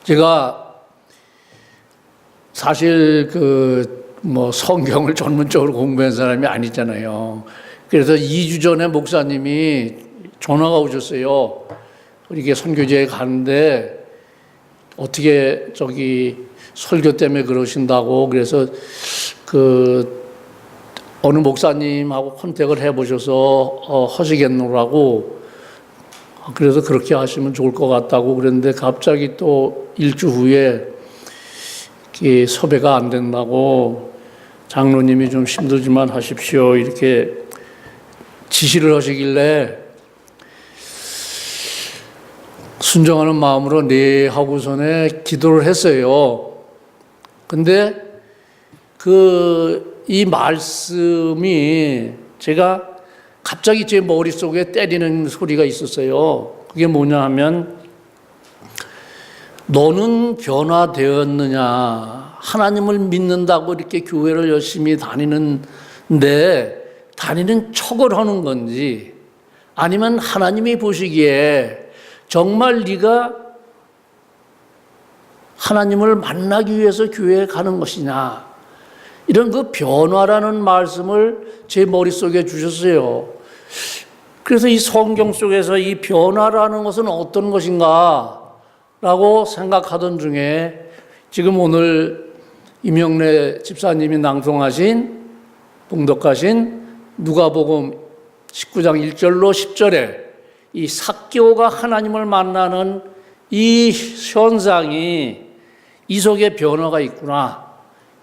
제가 사실 성경을 전문적으로 공부한 사람이 아니잖아요. 그래서 2주 전에 목사님이 전화가 오셨어요. 이렇게 선교지에 가는데 어떻게 설교 때문에 그러신다고, 그래서 어느 목사님하고 컨택을 해보셔서 하시겠노라고, 그래서 그렇게 하시면 좋을 것 같다고 그랬는데 갑자기 또 일주 후에 섭외가 안 된다고, 장로님이 좀 힘들지만 하십시오 이렇게 지시를 하시길래 순종하는 마음으로 네 하고선에 기도를 했어요. 근데 이 말씀이 제가 갑자기 제 머릿속에 때리는 소리가 있었어요. 그게 뭐냐 하면, 너는 변화되었느냐? 하나님을 믿는다고 이렇게 교회를 열심히 다니는 척을 하는 건지, 아니면 하나님이 보시기에 정말 네가 하나님을 만나기 위해서 교회에 가는 것이냐, 이런 변화라는 말씀을 제 머릿속에 주셨어요. 그래서 이 성경 속에서 이 변화라는 것은 어떤 것인가 라고 생각하던 중에 지금 오늘 임영래 집사님이 봉독하신 누가복음 19장 1절로 10절에 이 삭개오가 하나님을 만나는 이 현상이, 이 속에 변화가 있구나,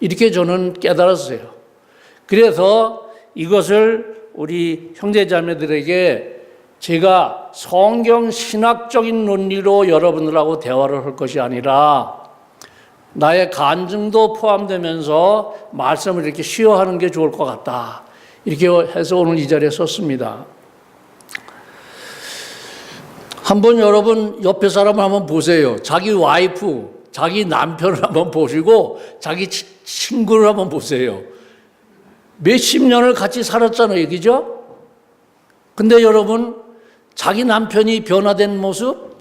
이렇게 저는 깨달았어요. 그래서 이것을 우리 형제자매들에게 제가 성경 신학적인 논리로 여러분들하고 대화를 할 것이 아니라 나의 간증도 포함되면서 말씀을 이렇게 쉬어하는 게 좋을 것 같다, 이렇게 해서 오늘 이 자리에 섰습니다. 한번 여러분 옆에 사람을 한번 보세요. 자기 와이프, 자기 남편을 한번 보시고 자기 친구를 한번 보세요. 몇십 년을 같이 살았잖아요, 그죠? 근데 여러분, 자기 남편이 변화된 모습,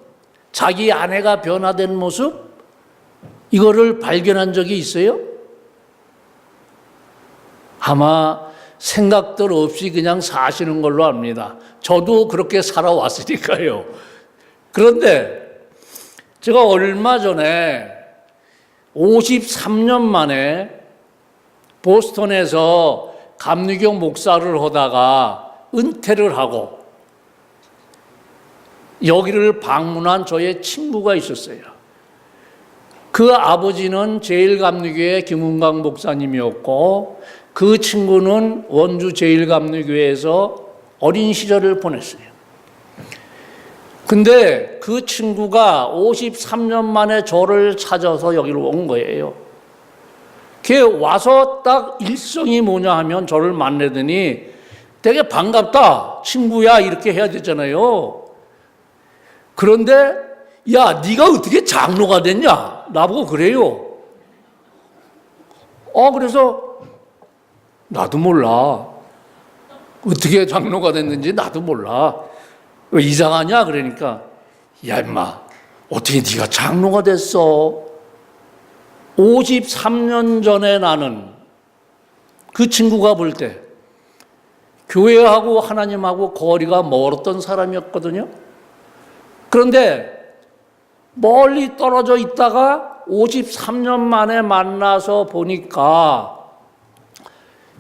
자기 아내가 변화된 모습, 이거를 발견한 적이 있어요? 아마 생각들 없이 그냥 사시는 걸로 압니다. 저도 그렇게 살아왔으니까요. 그런데 제가 얼마 전에 53년 만에 보스턴에서 감리교 목사를 하다가 은퇴를 하고 여기를 방문한 저의 친구가 있었어요. 그 아버지는 제1감리교회 김은광 목사님이었고, 그 친구는 원주 제1감리교회에서 어린 시절을 보냈어요. 근데 그 친구가 53년 만에 저를 찾아서 여기로 온 거예요. 걔 와서 딱 일성이 뭐냐 하면 저를 만나더니 되게 반갑다, 친구야, 이렇게 해야 되잖아요. 그런데 야, 네가 어떻게 장로가 됐냐? 나보고 그래요. 그래서 나도 몰라. 어떻게 장로가 됐는지 나도 몰라. 왜 이상하냐? 그러니까, 야 임마, 어떻게 네가 장로가 됐어? 53년 전에 나는 그 친구가 볼 때 교회하고 하나님하고 거리가 멀었던 사람이었거든요. 그런데 멀리 떨어져 있다가 53년 만에 만나서 보니까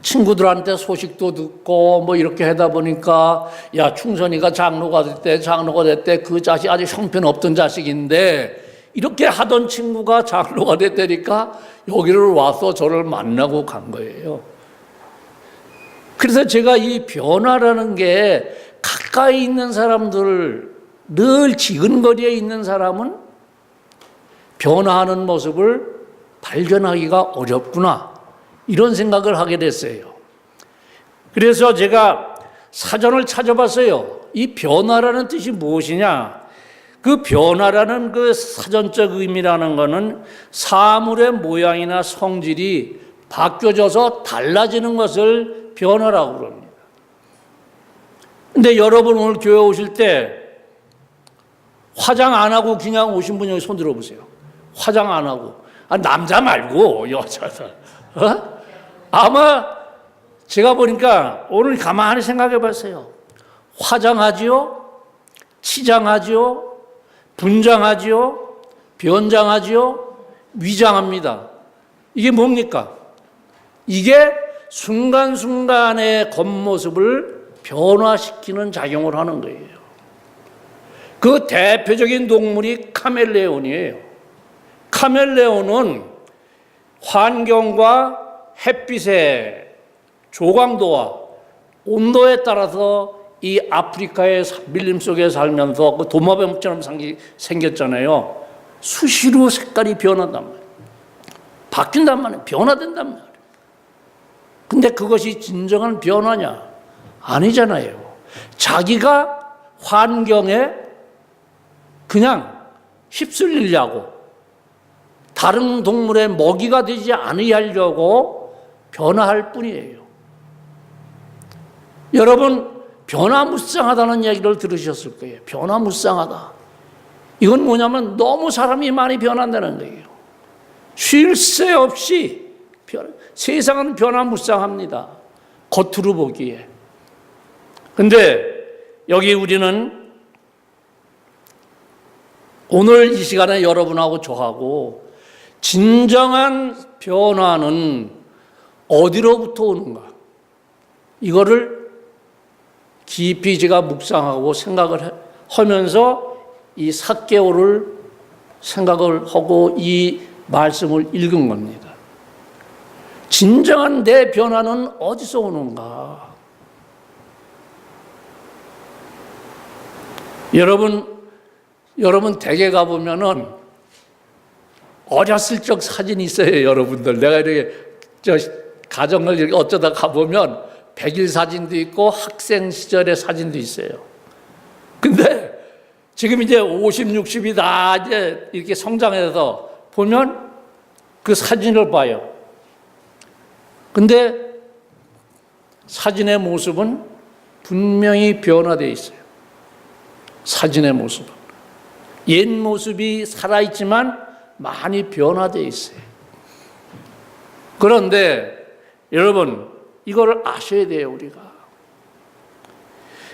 친구들한테 소식도 듣고 이렇게 하다 보니까, 야, 충선이가 장로가 됐대. 그 자식 아주 형편없던 자식인데, 이렇게 하던 친구가 장로가 됐다니까 여기를 와서 저를 만나고 간 거예요. 그래서 제가 이 변화라는 게 가까이 있는 사람들, 늘 지근거리에 있는 사람은 변화하는 모습을 발견하기가 어렵구나, 이런 생각을 하게 됐어요. 그래서 제가 사전을 찾아봤어요. 이 변화라는 뜻이 무엇이냐? 그 변화라는 그 사전적 의미라는 것은 사물의 모양이나 성질이 바뀌어져서 달라지는 것을 변화라고 그럽니다. 근데 여러분 오늘 교회 오실 때 화장 안 하고 그냥 오신 분 여기 손 들어보세요. 화장 안 하고. 남자 말고 여자다. 아마 제가 보니까 오늘 가만히 생각해 봤어요. 화장하지요, 치장하지요, 분장하지요, 변장하지요, 위장합니다. 이게 뭡니까? 이게 순간순간의 겉모습을 변화시키는 작용을 하는 거예요. 그 대표적인 동물이 카멜레온이에요. 카멜레온은 환경과 햇빛의 조광도와 온도에 따라서 이 아프리카의 밀림 속에 살면서 그 도마뱀처럼 생겼잖아요. 수시로 색깔이 변한단 말이에요. 바뀐단 말이에요. 변화된단 말이에요. 근데 그것이 진정한 변화냐? 아니잖아요. 자기가 환경에 그냥 휩쓸리려고 다른 동물의 먹이가 되지 않으려고 변화할 뿐이에요. 여러분, 변화무쌍하다는 얘기를 들으셨을 거예요. 변화무쌍하다. 이건 뭐냐면 너무 사람이 많이 변한다는 거예요. 쉴 새 없이 세상은 변화무쌍합니다. 겉으로 보기에. 근데 여기 우리는 오늘 이 시간에 여러분하고 저하고 진정한 변화는 어디로부터 오는가? 이거를 깊이 제가 묵상하고 생각을 하면서 이 삭개오를 생각을 하고 이 말씀을 읽은 겁니다. 진정한 내 변화는 어디서 오는가? 여러분 댁에 가보면은 어렸을 적 사진이 있어요, 여러분들. 내가 이렇게 가정을 이렇게 어쩌다 가보면 100일 사진도 있고 학생 시절의 사진도 있어요. 근데 지금 이제 50, 60이 다 이제 이렇게 성장해서 보면 그 사진을 봐요. 근데 사진의 모습은 분명히 변화되어 있어요. 사진의 모습은. 옛 모습이 살아있지만 많이 변화되어 있어요. 그런데 여러분, 이걸 아셔야 돼요,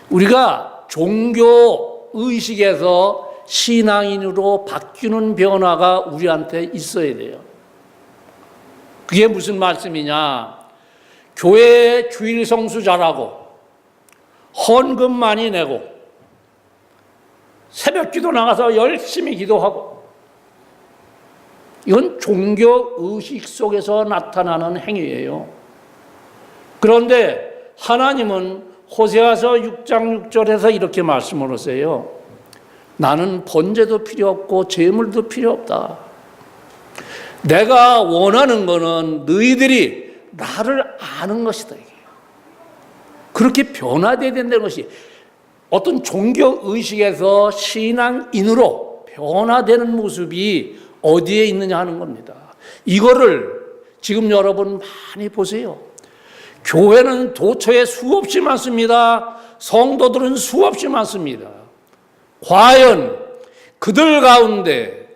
우리가 종교 의식에서 신앙인으로 바뀌는 변화가 우리한테 있어야 돼요. 그게 무슨 말씀이냐? 교회에 주일 성수 잘하고 헌금 많이 내고 새벽 기도 나가서 열심히 기도하고, 이건 종교 의식 속에서 나타나는 행위예요. 그런데 하나님은 호세아서 6장 6절에서 이렇게 말씀을 하세요. 나는 번제도 필요 없고 제물도 필요 없다. 내가 원하는 것은 너희들이 나를 아는 것이다. 그렇게 변화되어야 된다는 것이, 어떤 종교 의식에서 신앙인으로 변화되는 모습이 어디에 있느냐 하는 겁니다. 이거를 지금 여러분 많이 보세요. 교회는 도처에 수없이 많습니다. 성도들은 수없이 많습니다. 과연 그들 가운데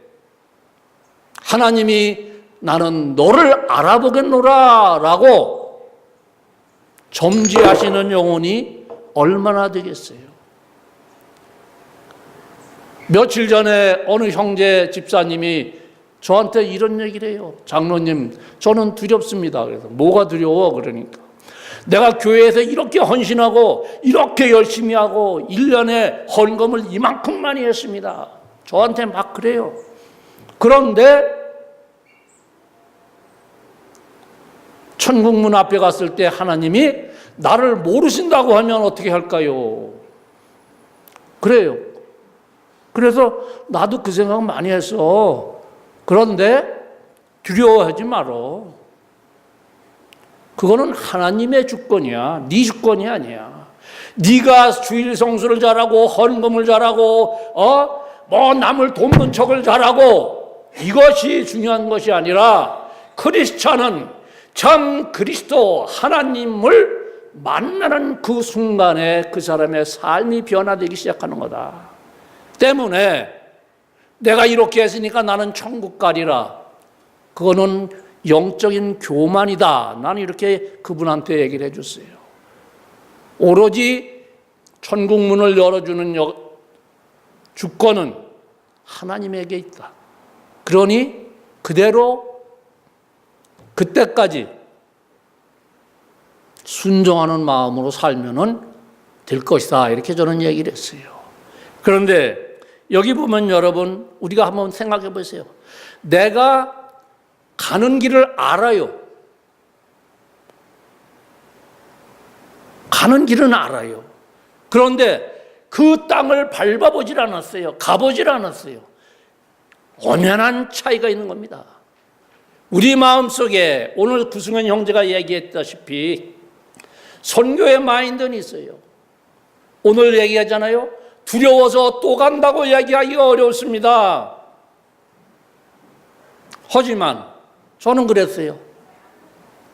하나님이 나는 너를 알아보겠노라 라고 점지하시는 영혼이 얼마나 되겠어요? 며칠 전에 어느 형제 집사님이 저한테 이런 얘기를 해요. 장로님, 저는 두렵습니다. 그래서 뭐가 두려워? 그러니까 내가 교회에서 이렇게 헌신하고 이렇게 열심히 하고 1년에 헌금을 이만큼 많이 했습니다. 저한테 막 그래요. 그런데 천국문 앞에 갔을 때 하나님이 나를 모르신다고 하면 어떻게 할까요? 그래요. 그래서 나도 그 생각 많이 했어. 그런데 두려워하지 마라. 그거는 하나님의 주권이야. 네 주권이 아니야. 네가 주일 성수를 잘하고 헌금을 잘하고 뭐 남을 돕는 척을 잘하고 이것이 중요한 것이 아니라, 크리스찬은 참 그리스도 하나님을 만나는 그 순간에 그 사람의 삶이 변화되기 시작하는 거다. 때문에 내가 이렇게 했으니까 나는 천국 가리라. 그거는 영적인 교만이다. 나는 이렇게 그분한테 얘기를 해줬어요. 오로지 천국 문을 열어주는 주권은 하나님에게 있다. 그러니 그대로 그때까지 순종하는 마음으로 살면은 될 것이다. 이렇게 저는 얘기를 했어요. 그런데 여기 보면 여러분, 우리가 한번 생각해 보세요. 내가 가는 길을 알아요. 가는 길은 알아요. 그런데 그 땅을 밟아보질 않았어요. 가보질 않았어요. 엄연한 차이가 있는 겁니다. 우리 마음속에 오늘 구승현 형제가 얘기했다시피 선교의 마인드는 있어요. 오늘 얘기하잖아요. 두려워서 또 간다고 얘기하기가 어렵습니다. 하지만 저는 그랬어요.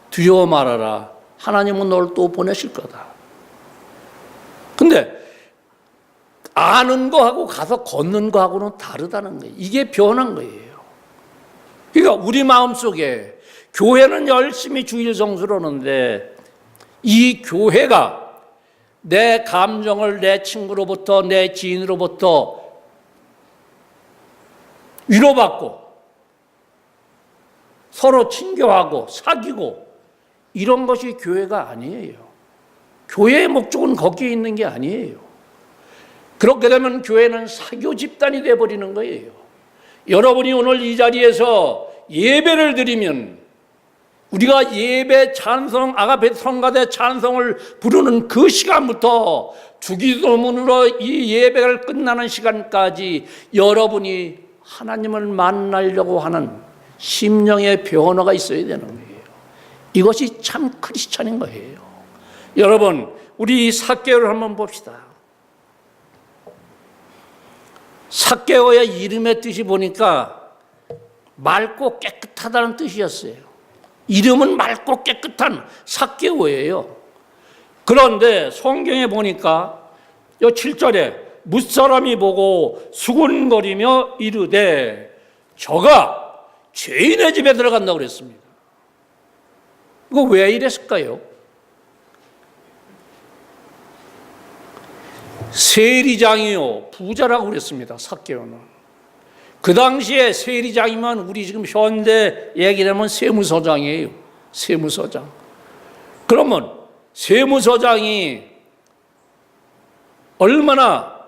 두려워 말아라. 하나님은 널 또 보내실 거다. 근데 아는 거하고 가서 걷는 거하고는 다르다는 거예요. 이게 변한 거예요. 그러니까 우리 마음속에 교회는 열심히 주일 성수를 하는데 이 교회가 내 감정을 내 친구로부터 내 지인으로부터 위로받고 서로 친교하고 사귀고 이런 것이 교회가 아니에요. 교회의 목적은 거기에 있는 게 아니에요. 그렇게 되면 교회는 사교 집단이 되어버리는 거예요. 여러분이 오늘 이 자리에서 예배를 드리면 우리가 예배 찬송, 아가페 성가대 찬송을 부르는 그 시간부터 주기도문으로 이 예배가 끝나는 시간까지 여러분이 하나님을 만나려고 하는 심령의 변화가 있어야 되는 거예요. 이것이 참 크리스찬인 거예요. 여러분, 우리 삭개오를 한번 봅시다. 삭개오의 이름의 뜻이 보니까 맑고 깨끗하다는 뜻이었어요. 이름은 맑고 깨끗한 삭개오예요. 그런데 성경에 보니까 요 7절에 무사람이 보고 수군거리며 이르되 저가 죄인의 집에 들어간다고 그랬습니다. 이거 왜 이랬을까요? 세리장이요 부자라고 그랬습니다. 삭개오는. 그 당시에 세리장이면 우리 지금 현대 얘기를 하면 세무서장이에요. 세무서장. 그러면 세무서장이 얼마나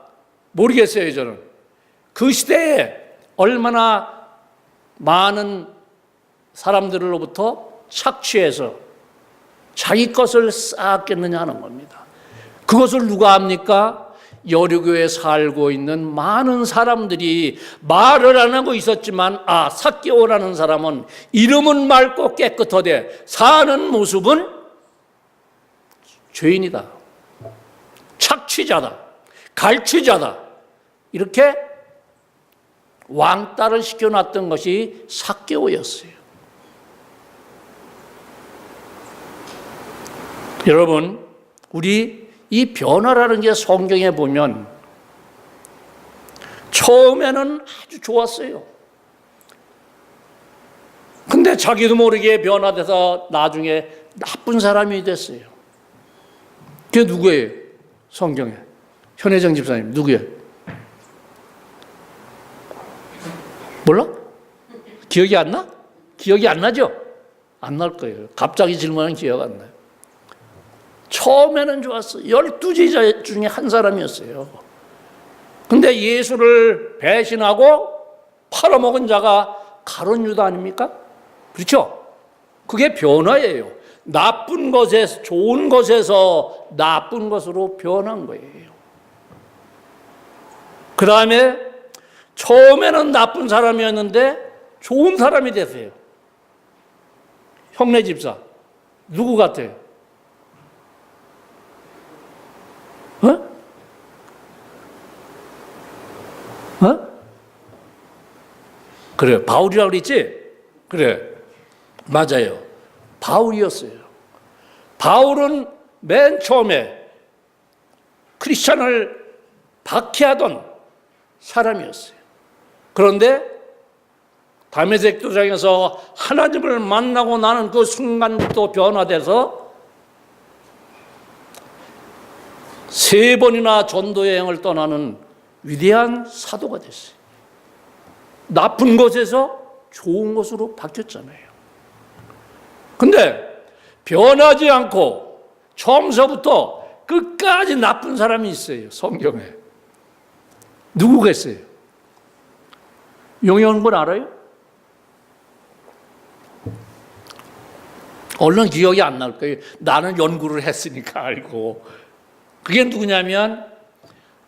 모르겠어요. 저는 그 시대에 얼마나 많은 사람들로부터 착취해서 자기 것을 쌓았겠느냐 하는 겁니다. 그것을 누가 합니까? 여류교에 살고 있는 많은 사람들이 말을 안 하고 있었지만 삭개오라는 사람은 이름은 맑고 깨끗하되 사는 모습은 죄인이다, 착취자다, 갈취자다, 이렇게 왕따를 시켜놨던 것이 삭개오였어요. 여러분, 우리 이 변화라는 게 성경에 보면 처음에는 아주 좋았어요. 근데 자기도 모르게 변화돼서 나중에 나쁜 사람이 됐어요. 그게 누구예요? 성경에. 현혜정 집사님 누구예요? 몰라? 기억이 안 나? 기억이 안 나죠? 안 날 거예요. 갑자기 질문하면 기억 안 나요. 처음에는 좋았어요. 12제자 중에 한 사람이었어요. 근데 예수를 배신하고 팔아먹은 자가 가룟 유다 아닙니까? 그렇죠? 그게 변화예요. 나쁜 것에서, 좋은 것에서 나쁜 것으로 변한 거예요. 그 다음에 처음에는 나쁜 사람이었는데 좋은 사람이 됐어요. 형네 집사. 누구 같아요? 그래, 바울이라고 그랬지? 그래, 맞아요. 바울이었어요. 바울은 맨 처음에 크리스찬을 박해하던 사람이었어요. 그런데 다메섹 도상에서 하나님을 만나고 나는 그 순간부터 변화돼서 3번이나 전도 여행을 떠나는 위대한 사도가 됐어요. 나쁜 곳에서 좋은 곳으로 바뀌었잖아요. 근데 변하지 않고 처음서부터 끝까지 나쁜 사람이 있어요. 성경에. 누구겠어요? 용영군 알아요? 얼른 기억이 안 날 거예요. 나는 연구를 했으니까 알고. 그게 누구냐면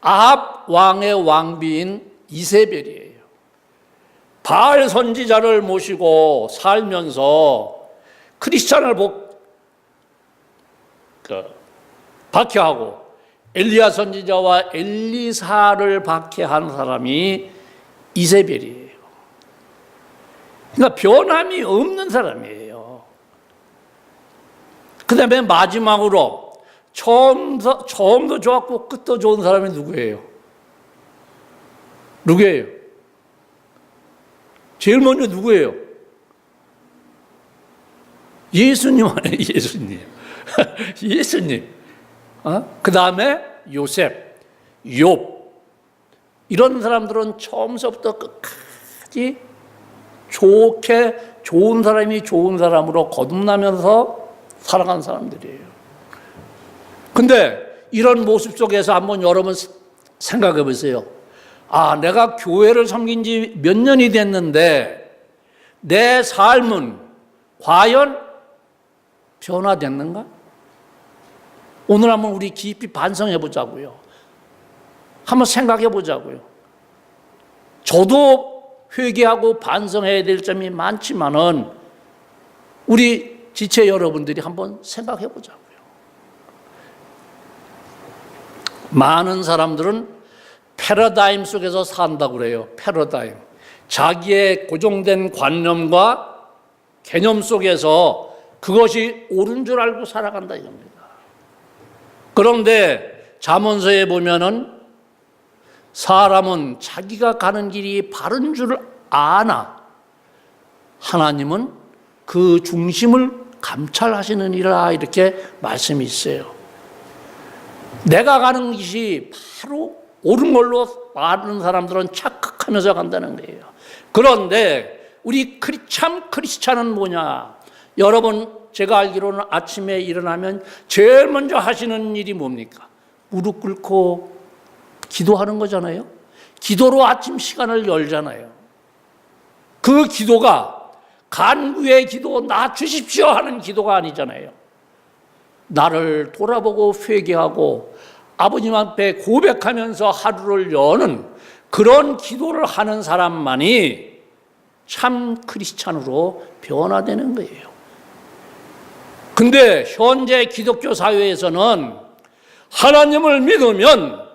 아합 왕의 왕비인 이세벨이에요. 바알 선지자를 모시고 살면서 크리스찬을 박해하고 엘리야 선지자와 엘리사를 박해한 사람이 이세벨이에요. 그러니까 변함이 없는 사람이에요. 그 다음에 마지막으로 처음도 좋았고 끝도 좋은 사람이 누구예요? 누구예요? 제일 먼저 누구예요? 예수님 아니에요? 예수님. 예수님. 그 다음에 요셉, 욥. 이런 사람들은 처음서부터 끝까지 좋은 사람이 좋은 사람으로 거듭나면서 살아간 사람들이에요. 근데 이런 모습 속에서 한번 여러분 생각해 보세요. 내가 교회를 섬긴 지 몇 년이 됐는데 내 삶은 과연 변화됐는가? 오늘 한번 우리 깊이 반성해 보자고요. 한번 생각해 보자고요. 저도 회개하고 반성해야 될 점이 많지만은 우리 지체 여러분들이 한번 생각해 보자고요. 많은 사람들은 패러다임 속에서 산다고 그래요. 패러다임. 자기의 고정된 관념과 개념 속에서 그것이 옳은 줄 알고 살아간다 이겁니다. 그런데 잠언서에 보면은 사람은 자기가 가는 길이 바른 줄 아나 하나님은 그 중심을 감찰하시느니라 이렇게 말씀이 있어요. 내가 가는 길이 바로 옳은 걸로 많은 사람들은 착각하면서 간다는 거예요. 그런데 우리 참 크리스찬은 뭐냐? 여러분 제가 알기로는 아침에 일어나면 제일 먼저 하시는 일이 뭡니까? 무릎 꿇고 기도하는 거잖아요. 기도로 아침 시간을 열잖아요. 그 기도가 간구의 기도, 나 주십시오 하는 기도가 아니잖아요. 나를 돌아보고 회개하고 아버님 앞에 고백하면서 하루를 여는 그런 기도를 하는 사람만이 참 크리스찬으로 변화되는 거예요. 근데 현재 기독교 사회에서는 하나님을 믿으면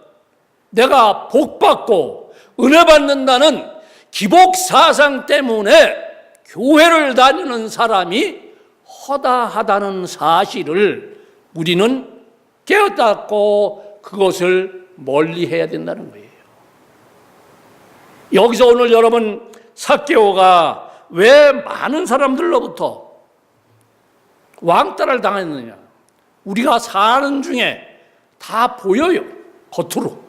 내가 복받고 은혜 받는다는 기복 사상 때문에 교회를 다니는 사람이 허다하다는 사실을 우리는 깨닫고 그것을 멀리해야 된다는 거예요. 여기서 오늘 여러분 삭개오가 왜 많은 사람들로부터 왕따를 당했느냐? 우리가 사는 중에 다 보여요, 겉으로.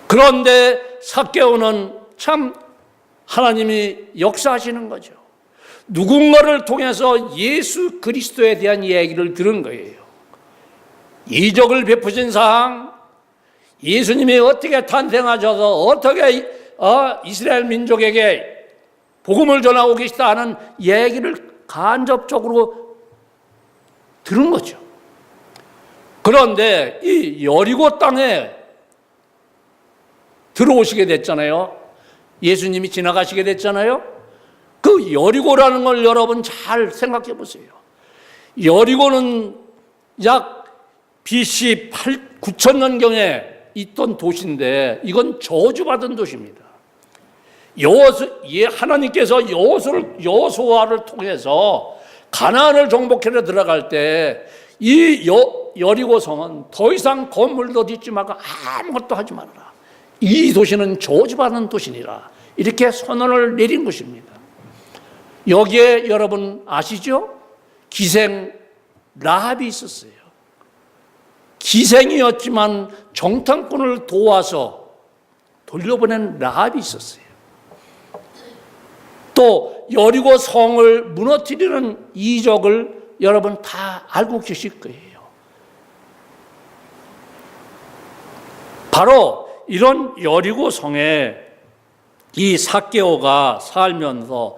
그런데 삭개오는 참 하나님이 역사하시는 거죠. 누군가를 통해서 예수 그리스도에 대한 이야기를 들은 거예요. 이적을 베푸신 사항, 예수님이 어떻게 탄생하셔서 어떻게 이스라엘 민족에게 복음을 전하고 계시다 하는 얘기를 간접적으로 들은 거죠. 그런데 이 여리고 땅에 들어오시게 됐잖아요. 예수님이 지나가시게 됐잖아요. 그 여리고라는 걸 여러분 잘 생각해 보세요. 여리고는 약 BC 9,000년경에 있던 도시인데 이건 저주받은 도시입니다. 하나님께서 여호수아를 통해서 가나안을 정복해서 들어갈 때 이 여리고 성은 더 이상 건물도 짓지 말고 아무것도 하지 말아라. 이 도시는 저주받는 도시니라. 이렇게 선언을 내린 것입니다. 여기에 여러분 아시죠? 기생 라합이 있었어요. 기생이었지만 정탐꾼을 도와서 돌려보낸 라합이 있었어요. 또 여리고 성을 무너뜨리는 이적을 여러분 다 알고 계실 거예요. 바로 이런 여리고 성에 이 삭개오가 살면서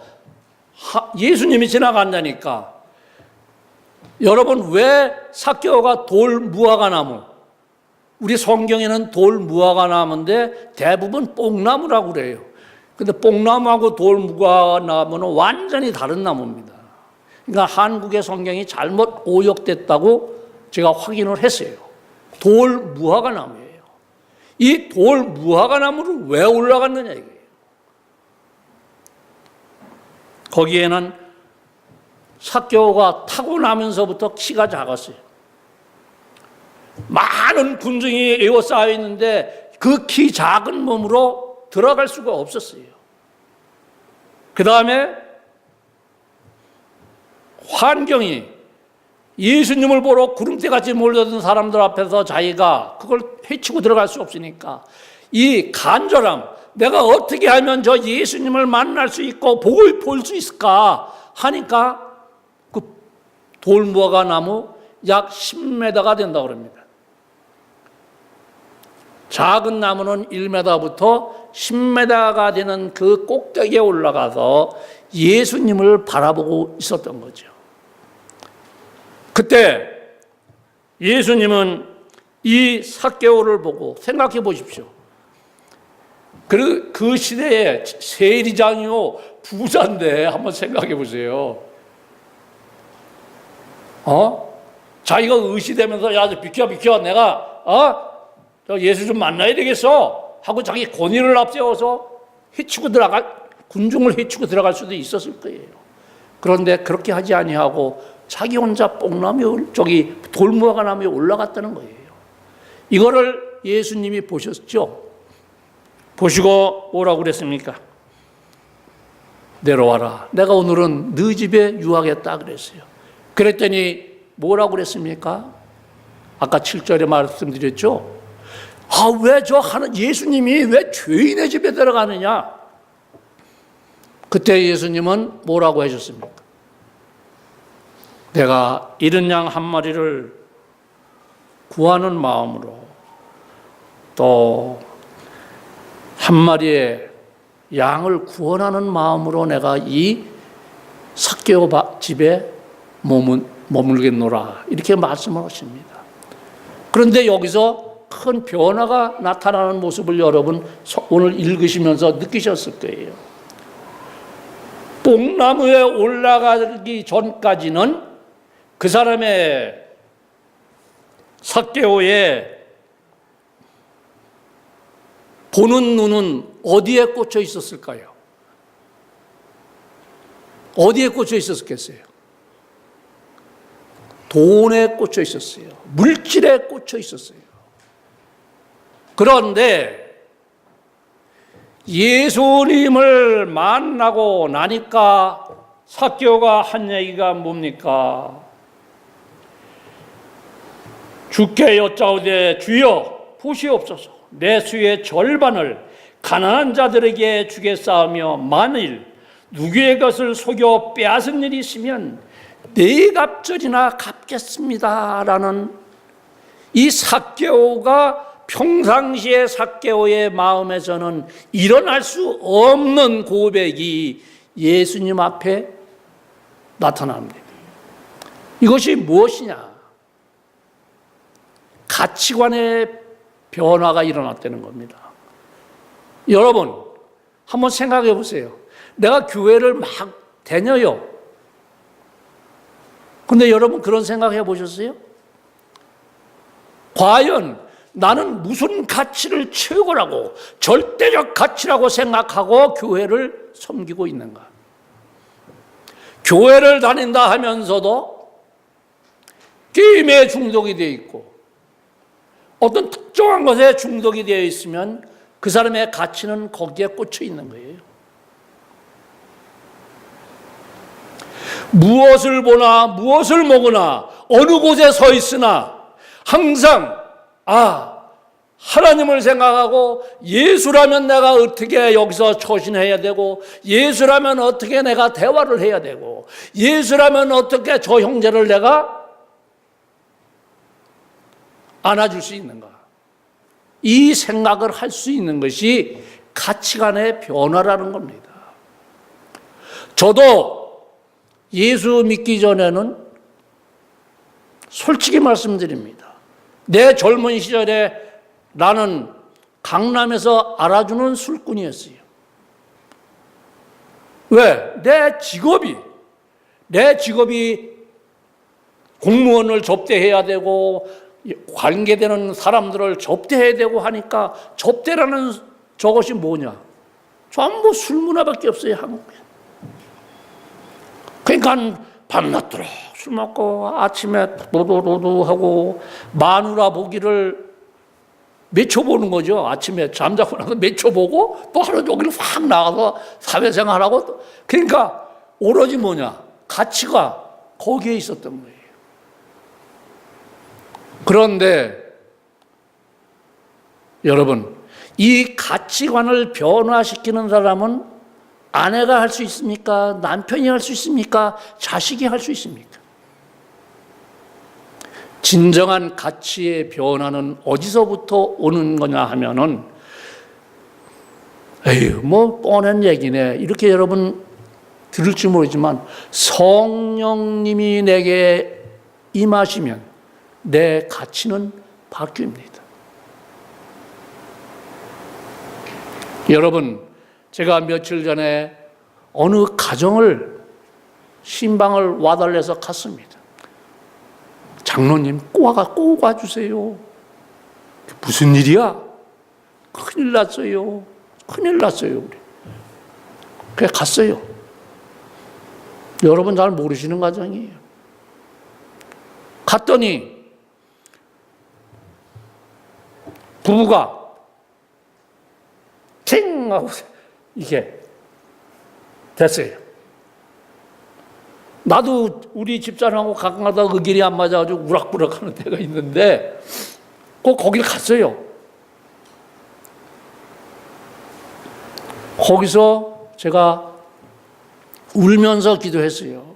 예수님이 지나간다니까. 여러분, 왜 삭개오가 돌 무화과 나무, 우리 성경에는 돌 무화과 나무인데 대부분 뽕나무라고 그래요. 근데 뽕나무하고 돌 무화과 나무는 완전히 다른 나무입니다. 그러니까 한국의 성경이 잘못 오역됐다고 제가 확인을 했어요. 돌 무화과 나무예요. 이 돌 무화과 나무를 왜 올라갔느냐 이거예요. 거기에는 삭개오가 타고나면서부터 키가 작았어요. 많은 군중이 에워싸여 있는데 그 키 작은 몸으로 들어갈 수가 없었어요. 그 다음에 환경이 예수님을 보러 구름대같이 몰려든 사람들 앞에서 자기가 그걸 헤치고 들어갈 수 없으니까 이 간절함, 내가 어떻게 하면 저 예수님을 만날 수 있고 복을 볼 수 있을까 하니까 그 돌무화과 나무 약 10m가 된다고 합니다. 작은 나무는 1m부터 10m가 되는 그 꼭대기에 올라가서 예수님을 바라보고 있었던 거죠. 그때 예수님은 이 삭개오를 보고 생각해 보십시오. 그 시대에 세리장이요 부자인데 한번 생각해 보세요. 자기가 의시되면서 야 비켜 내가 저 예수 좀 만나야 되겠어 하고 자기 권위를 앞세워서 군중을 해치고 들어갈 수도 있었을 거예요. 그런데 그렇게 하지 아니하고 자기 혼자 뽕나무 돌무화과 나무에 올라갔다는 거예요. 이거를 예수님이 보셨죠? 보시고 뭐라고 그랬습니까? 내려와라. 내가 오늘은 네 집에 유하겠다 그랬어요. 그랬더니 뭐라고 그랬습니까? 아까 7절에 말씀드렸죠? 예수님이 왜 죄인의 집에 들어가느냐? 그때 예수님은 뭐라고 하셨습니까? 내가 잃은 양 한 마리를 구하는 마음으로 또 한 마리의 양을 구원하는 마음으로 내가 이 삭개오 집에 머물겠노라 이렇게 말씀을 하십니다. 그런데 여기서 큰 변화가 나타나는 모습을 여러분 오늘 읽으시면서 느끼셨을 거예요. 뽕나무에 올라가기 전까지는 그 사람의 삭개오의 보는 눈은 어디에 꽂혀 있었을까요? 어디에 꽂혀 있었겠어요? 돈에 꽂혀 있었어요. 물질에 꽂혀 있었어요. 그런데 예수님을 만나고 나니까 삭개오가 한 얘기가 뭡니까? 주께 여짜오되 주여 보시옵소서. 내 수의 절반을 가난한 자들에게 주겠사오며 만일 누구의 것을 속여 빼앗은 일이 있으면 네 갑절이나 갚겠습니다라는 이 삭개오가 평상시에 삭개오의 마음에서는 일어날 수 없는 고백이 예수님 앞에 나타납니다. 이것이 무엇이냐? 가치관의 변화가 일어났다는 겁니다. 여러분 한번 생각해 보세요. 내가 교회를 막 다녀요. 근데 여러분 그런 생각해 보셨어요? 과연 나는 무슨 가치를 최고라고 절대적 가치라고 생각하고 교회를 섬기고 있는가? 교회를 다닌다 하면서도 게임에 중독이 되어 있고 어떤 특정한 것에 중독이 되어 있으면 그 사람의 가치는 거기에 꽂혀 있는 거예요. 무엇을 보나 무엇을 먹으나 어느 곳에 서 있으나 항상 하나님을 생각하고 예수라면 내가 어떻게 여기서 처신해야 되고, 예수라면 어떻게 내가 대화를 해야 되고, 예수라면 어떻게 저 형제를 내가 안아줄 수 있는가, 이 생각을 할 수 있는 것이 가치관의 변화라는 겁니다. 저도 예수 믿기 전에는 솔직히 말씀드립니다. 내 젊은 시절에 나는 강남에서 알아주는 술꾼이었어요. 왜? 내 직업이 공무원을 접대해야 되고 관계되는 사람들을 접대해야 되고 하니까, 접대라는 저것이 뭐냐? 전부 술 문화밖에 없어요, 한국에. 그러니까 밤낮도록 술 먹고 아침에 노도노도 하고 마누라 보기를 맺혀보는 거죠. 아침에 잠자고 나서 맺혀보고 또 하루 종일 확 나가서 사회생활하고. 그러니까 오로지 뭐냐? 가치가 거기에 있었던 거예요. 그런데 여러분, 이 가치관을 변화시키는 사람은 아내가 할 수 있습니까? 남편이 할 수 있습니까? 자식이 할 수 있습니까? 진정한 가치의 변화는 어디서부터 오는 거냐 하면은, 뭐 뻔한 얘기네, 이렇게 여러분 들을지 모르지만, 성령님이 내게 임하시면 내 가치는 바뀝니다. 여러분, 제가 며칠 전에 어느 가정을 신방을 와달래서 갔습니다. 장로님 꼭 와주세요. 무슨 일이야? 큰일 났어요. 우리. 그래 갔어요. 여러분 잘 모르시는 가정이에요. 갔더니 부부가 팅 하고 이게 됐어요. 나도 우리 집사람하고 가끔 가다가 의견이 안 맞아가지고 우락부락 하는 때가 있는데 꼭 거길 갔어요. 거기서 제가 울면서 기도했어요.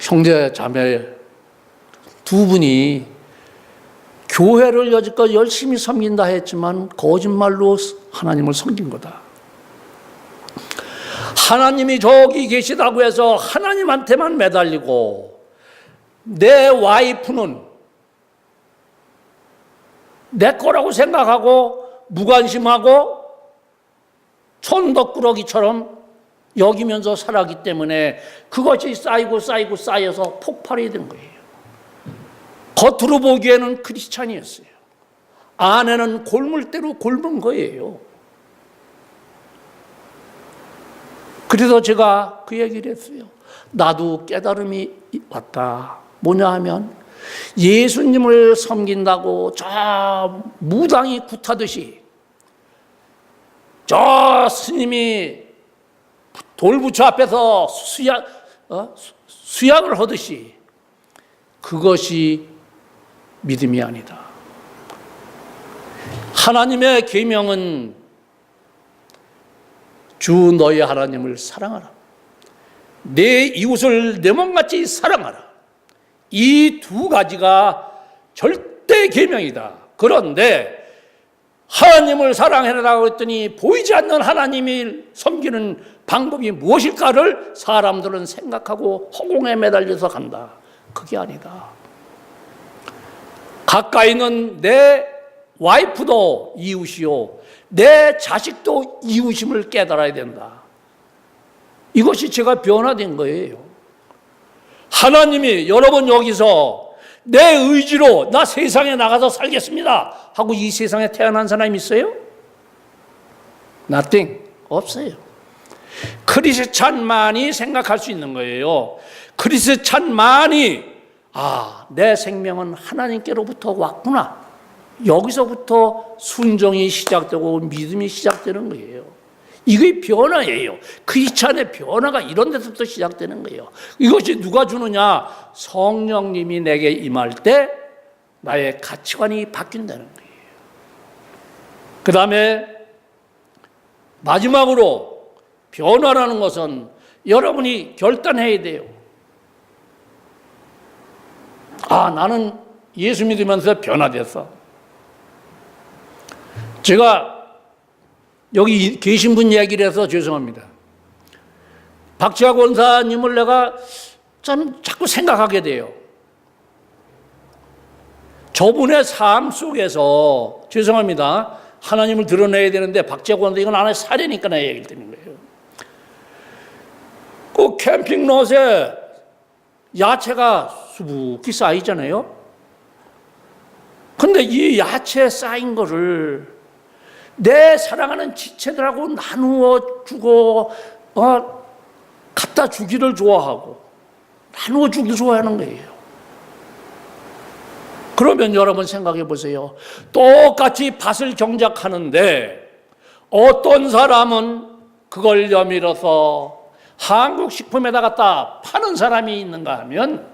형제 자매 두 분이 교회를 여지껏 열심히 섬긴다 했지만 거짓말로 하나님을 섬긴 거다. 하나님이 저기 계시다고 해서 하나님한테만 매달리고, 내 와이프는 내 거라고 생각하고 무관심하고 천덕꾸러기처럼 여기면서 살았기 때문에 그것이 쌓여서 폭발이 된 거예요. 겉으로 보기에는 크리스찬이었어요. 안에는 골물대로 골문 거예요. 그래서 제가 그 얘기를 했어요. 나도 깨달음이 왔다. 뭐냐 하면, 예수님을 섬긴다고 저 무당이 굿하듯이, 저 스님이 돌부처 앞에서 수양을 하듯이, 그것이 믿음이 아니다. 하나님의 계명은 주 너의 하나님을 사랑하라, 내 이웃을 내 몸같이 사랑하라. 이 두 가지가 절대 계명이다. 그런데 하나님을 사랑해라고 했더니 보이지 않는 하나님을 섬기는 방법이 무엇일까를 사람들은 생각하고 허공에 매달려서 간다. 그게 아니다. 가까이 있는 내 와이프도 이웃이요, 내 자식도 이웃임을 깨달아야 된다. 이것이 제가 변화된 거예요. 하나님이 여러분 여기서 내 의지로 나 세상에 나가서 살겠습니다 하고 이 세상에 태어난 사람이 있어요? Nothing. 없어요. 크리스찬만이 생각할 수 있는 거예요. 크리스찬만이 내 생명은 하나님께로부터 왔구나. 여기서부터 순종이 시작되고 믿음이 시작되는 거예요. 이게 변화예요. 크리스찬의 변화가 이런 데서부터 시작되는 거예요. 이것이 누가 주느냐? 성령님이 내게 임할 때 나의 가치관이 바뀐다는 거예요. 그 다음에 마지막으로 변화라는 것은 여러분이 결단해야 돼요. 나는 예수 믿으면서 변화됐어. 제가 여기 계신 분 얘기를 해서 죄송합니다. 박지하 권사님을 내가 참 자꾸 생각하게 돼요. 저분의 삶 속에서 죄송합니다. 하나님을 드러내야 되는데 박지하 권사 이건 하나의 사례니까 내 얘기를 드리는 거예요. 그 캠핑롯에 야채가 수북히 쌓이잖아요. 근데 이 야채 쌓인 거를 내 사랑하는 지체들하고 나누어 주고 갖다 주기를 좋아하고 나누어 주기를 좋아하는 거예요. 그러면 여러분 생각해 보세요. 똑같이 밭을 경작하는데 어떤 사람은 그걸 여밀어서 한국 식품에다 갖다 파는 사람이 있는가 하면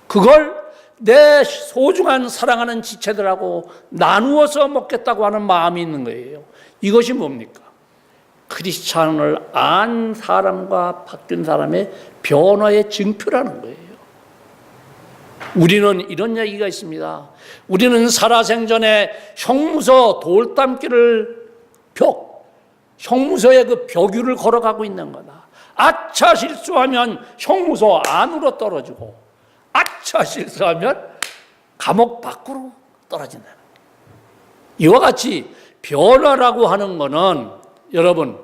그걸 내 소중한 사랑하는 지체들하고 나누어서 먹겠다고 하는 마음이 있는 거예요. 이것이 뭡니까? 크리스찬을 안 사람과 바뀐 사람의 변화의 증표라는 거예요. 우리는 이런 얘기가 있습니다. 우리는 살아생전에 형무소 돌담길을 형무소의 그 벽위를 걸어가고 있는 거다. 아차 실수하면 형무소 안으로 떨어지고 아차 실수하면 감옥 밖으로 떨어진다. 이와 같이 변화라고 하는 것은 여러분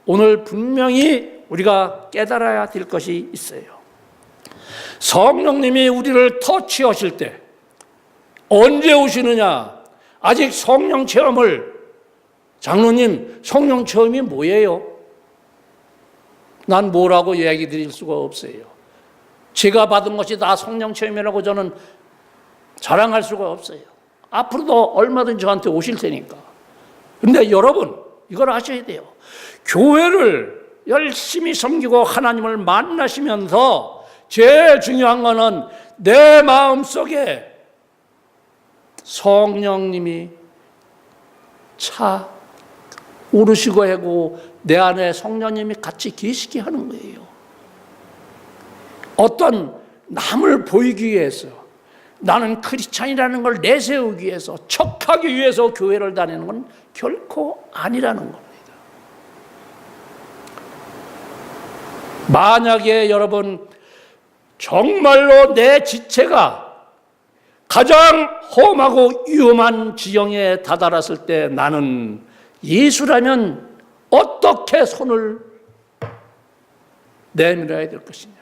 오늘 분명히 우리가 깨달아야 될 것이 있어요. 성령님이 우리를 터치하실 때 언제 오시느냐? 아직 성령 체험을 장로님 성령 체험이 뭐예요? 난 뭐라고 얘기 드릴 수가 없어요. 제가 받은 것이 다 성령 체험이라고 저는 자랑할 수가 없어요. 앞으로도 얼마든지 저한테 오실 테니까. 그런데 여러분 이걸 아셔야 돼요. 교회를 열심히 섬기고 하나님을 만나시면서 제일 중요한 거는 내 마음속에 성령님이 차 오르시고 하고 내 안에 성령님이 같이 계시게 하는 거예요. 어떤 남을 보이기 위해서 나는 크리스찬이라는 걸 내세우기 위해서 척하기 위해서 교회를 다니는 건 결코 아니라는 겁니다. 만약에 여러분 정말로 내 지체가 가장 험하고 위험한 지경에 다다랐을 때 나는 예수라면 어떻게 손을 내밀어야 될 것이냐.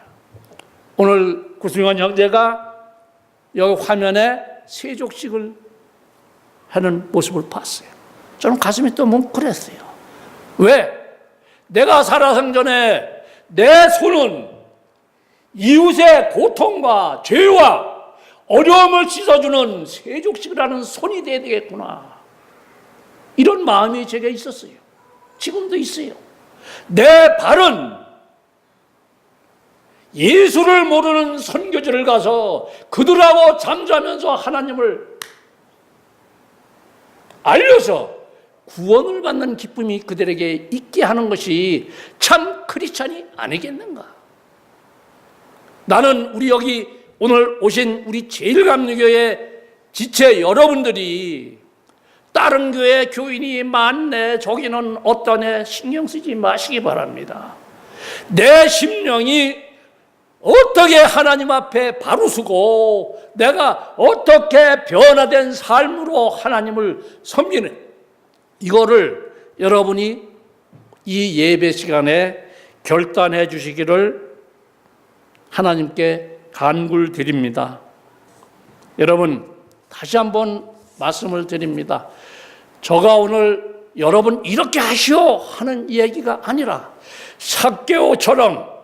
오늘 구승환 형제가 여기 화면에 세족식을 하는 모습을 봤어요. 저는 가슴이 또 뭉클했어요. 왜? 내가 살아생전에 내 손은 이웃의 고통과 죄와 어려움을 씻어주는 세족식을 하는 손이 되어야 되겠구나. 이런 마음이 제게 있었어요. 지금도 있어요. 내 발은 예수를 모르는 선교지를 가서 그들하고 잠자면서 하나님을 알려서 구원을 받는 기쁨이 그들에게 있게 하는 것이 참 크리스찬이 아니겠는가? 나는 우리 여기 오늘 오신 우리 제일감리교회 지체 여러분들이 다른 교회 교인이 많네 저기는 어떠네 신경 쓰지 마시기 바랍니다. 내 심령이 어떻게 하나님 앞에 바로 서고 내가 어떻게 변화된 삶으로 하나님을 섬기는 이거를 여러분이 이 예배 시간에 결단해 주시기를 하나님께 간구드립니다. 여러분 다시 한번 말씀을 드립니다. 저가 오늘 여러분 이렇게 하시오 하는 얘기가 아니라 삭개오처럼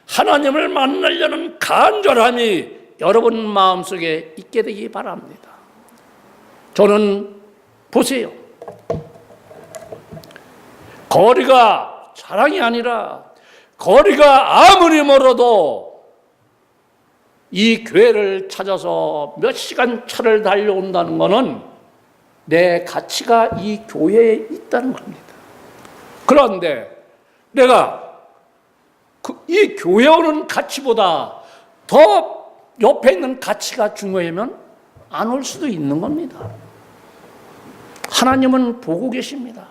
하나님을 만나려는 간절함이 여러분 마음속에 있게 되기 바랍니다. 저는 보세요. 거리가 자랑이 아니라 거리가 아무리 멀어도 이 교회를 찾아서 몇 시간 차를 달려온다는 것은 내 가치가 이 교회에 있다는 겁니다. 그런데 내가 이 교회 오는 가치보다 더 옆에 있는 가치가 중요하면 안 올 수도 있는 겁니다. 하나님은 보고 계십니다.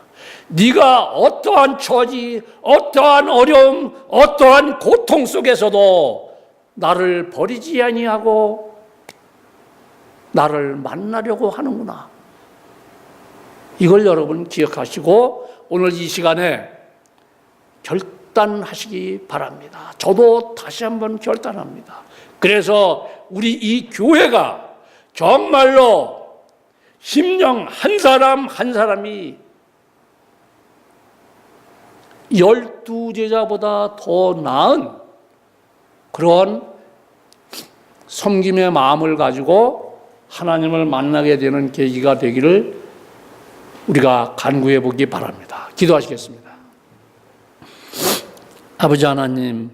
네가 어떠한 처지, 어떠한 어려움, 어떠한 고통 속에서도 나를 버리지 아니하고 나를 만나려고 하는구나. 이걸 여러분 기억하시고 오늘 이 시간에 결단하시기 바랍니다. 저도 다시 한번 결단합니다. 그래서 우리 이 교회가 정말로 심령 한 사람 한 사람이 12제자보다 더 나은 그런 섬김의 마음을 가지고 하나님을 만나게 되는 계기가 되기를 우리가 간구해 보기 바랍니다. 기도하시겠습니다. 아버지 하나님,